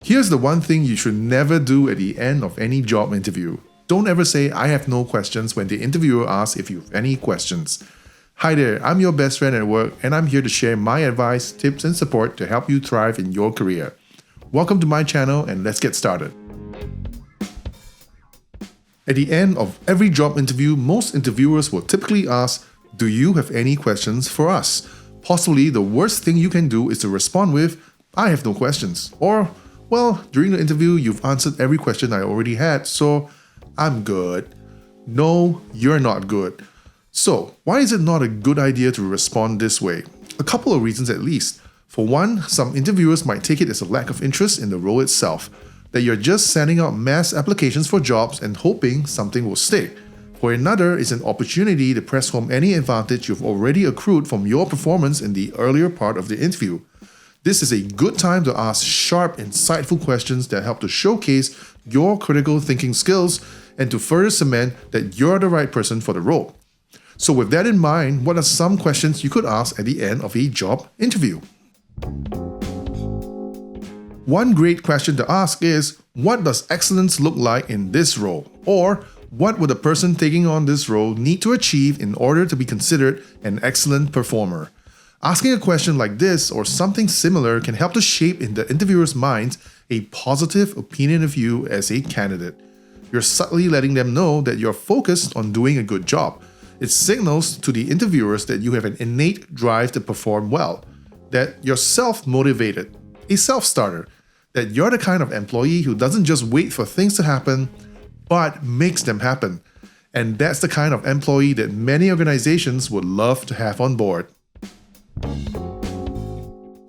Here's the one thing you should never do at the end of any job interview. Don't ever say, "I have no questions," when the interviewer asks if you have any questions. Hi there, I'm your best friend at work, and I'm here to share my advice, tips, and support to help you thrive in your career. Welcome to my channel, and let's get started. At the end of every job interview, most interviewers will typically ask, "Do you have any questions for us?" Possibly the worst thing you can do is to respond with, "I have no questions," or, "Well, during the interview, you've answered every question I already had, so I'm good." No, you're not good. So, why is it not a good idea to respond this way? A couple of reasons at least. For one, some interviewers might take it as a lack of interest in the role itself, that you're just sending out mass applications for jobs and hoping something will stick. For another, it's an opportunity to press home any advantage you've already accrued from your performance in the earlier part of the interview. This is a good time to ask sharp, insightful questions that help to showcase your critical thinking skills and to further cement that you're the right person for the role. So with that in mind, what are some questions you could ask at the end of a job interview? One great question to ask is, what does excellence look like in this role? Or, what would a person taking on this role need to achieve in order to be considered an excellent performer? Asking a question like this or something similar can help to shape in the interviewer's mind a positive opinion of you as a candidate. You're subtly letting them know that you're focused on doing a good job. It signals to the interviewers that you have an innate drive to perform well, that you're self-motivated, a self-starter, that you're the kind of employee who doesn't just wait for things to happen, but makes them happen. And that's the kind of employee that many organizations would love to have on board.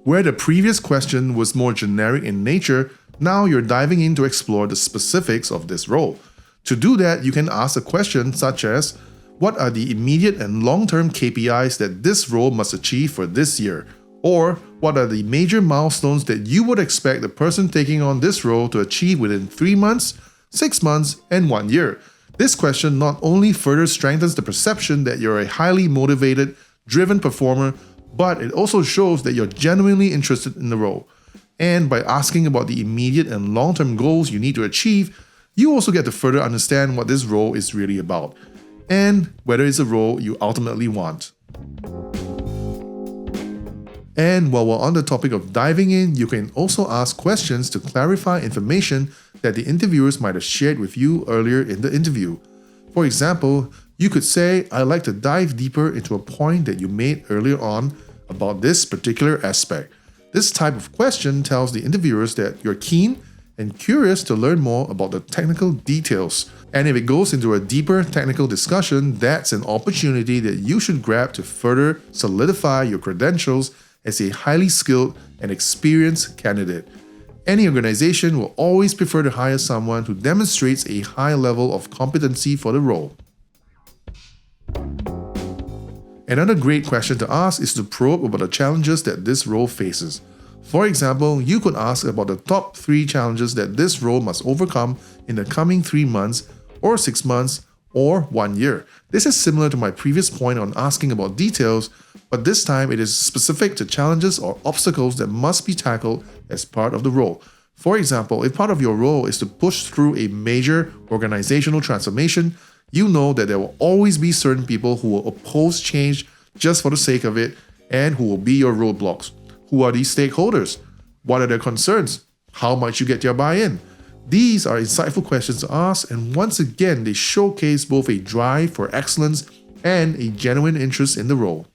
Where the previous question was more generic in nature, now you're diving in to explore the specifics of this role. To do that, you can ask a question such as, what are the immediate and long-term KPIs that this role must achieve for this year? Or, what are the major milestones that you would expect the person taking on this role to achieve within 3 months, 6 months, and 1 year? This question not only further strengthens the perception that you're a highly motivated, driven performer, but it also shows that you're genuinely interested in the role. And by asking about the immediate and long-term goals you need to achieve, you also get to further understand what this role is really about, and whether it's a role you ultimately want. And while we're on the topic of diving in, you can also ask questions to clarify information that the interviewers might have shared with you earlier in the interview. For example, you could say, "I'd like to dive deeper into a point that you made earlier on about this particular aspect." This type of question tells the interviewers that you're keen and curious to learn more about the technical details. And if it goes into a deeper technical discussion, that's an opportunity that you should grab to further solidify your credentials as a highly skilled and experienced candidate. Any organization will always prefer to hire someone who demonstrates a high level of competency for the role. Another great question to ask is to probe about the challenges that this role faces. For example, you could ask about the top 3 challenges that this role must overcome in the coming 3 months, or 6 months, or 1 year. This is similar to my previous point on asking about details, but this time it is specific to challenges or obstacles that must be tackled as part of the role. For example, if part of your role is to push through a major organizational transformation, you know that there will always be certain people who will oppose change just for the sake of it and who will be your roadblocks. Who are these stakeholders? What are their concerns? How might you get their buy-in? These are insightful questions to ask, and once again, they showcase both a drive for excellence and a genuine interest in the role.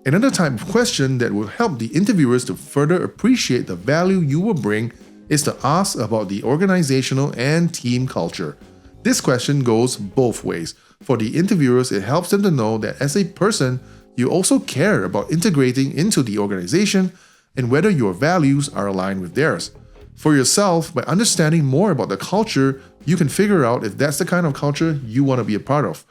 Another type of question that will help the interviewers to further appreciate the value you will bring is to ask about the organizational and team culture. This question goes both ways. For the interviewers, it helps them to know that as a person, you also care about integrating into the organization and whether your values are aligned with theirs. For yourself, by understanding more about the culture, you can figure out if that's the kind of culture you want to be a part of.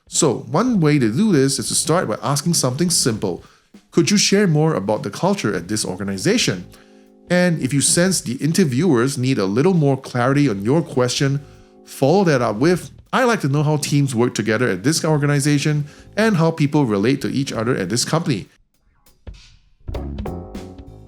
So, one way to do this is to start by asking something simple. Could you share more about the culture at this organization? And if you sense the interviewers need a little more clarity on your question, follow that up with, "I'd like to know how teams work together at this organization and how people relate to each other at this company."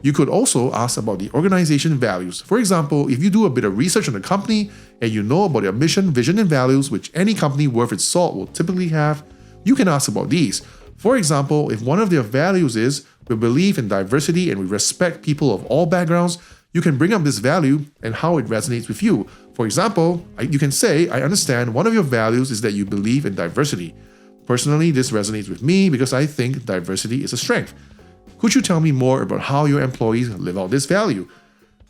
You could also ask about the organization values. For example, if you do a bit of research on the company and you know about their mission, vision, and values, which any company worth its salt will typically have, you can ask about these. For example, if one of their values is we believe in diversity and we respect people of all backgrounds, you can bring up this value and how it resonates with you. For example, you can say, I understand one of your values is that you believe in diversity. Personally, this resonates with me because I think diversity is a strength. Could you tell me more about how your employees live out this value?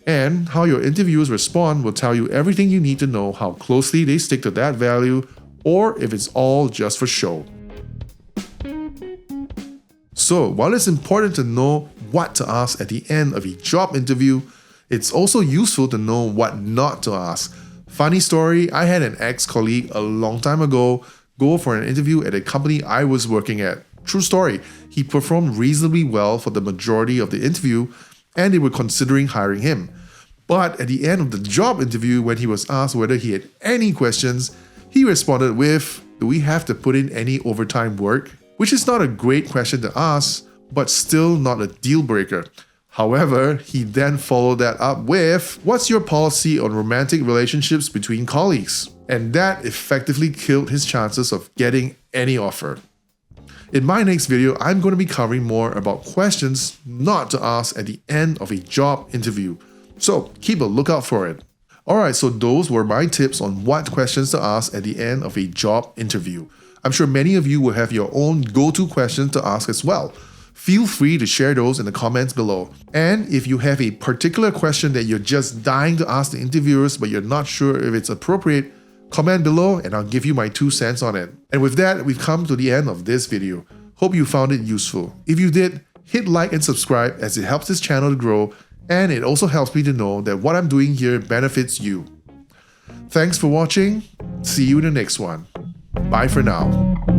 And how your interviewers respond will tell you everything you need to know how closely they stick to that value or if it's all just for show. So, while it's important to know what to ask at the end of a job interview, it's also useful to know what not to ask. Funny story, I had an ex-colleague a long time ago go for an interview at a company I was working at. True story, he performed reasonably well for the majority of the interview and they were considering hiring him. But at the end of the job interview, when he was asked whether he had any questions, he responded with, do we have to put in any overtime work? Which is not a great question to ask, but still not a deal breaker. However, he then followed that up with, what's your policy on romantic relationships between colleagues? And that effectively killed his chances of getting any offer. In my next video, I'm going to be covering more about questions not to ask at the end of a job interview. So keep a lookout for it. Alright, so those were my tips on what questions to ask at the end of a job interview. I'm sure many of you will have your own go-to questions to ask as well. Feel free to share those in the comments below. And if you have a particular question that you're just dying to ask the interviewers but you're not sure if it's appropriate, comment below and I'll give you my 2 cents on it. And with that, we've come to the end of this video. Hope you found it useful. If you did, hit like and subscribe as it helps this channel to grow and it also helps me to know that what I'm doing here benefits you. Thanks for watching. See you in the next one. Bye for now.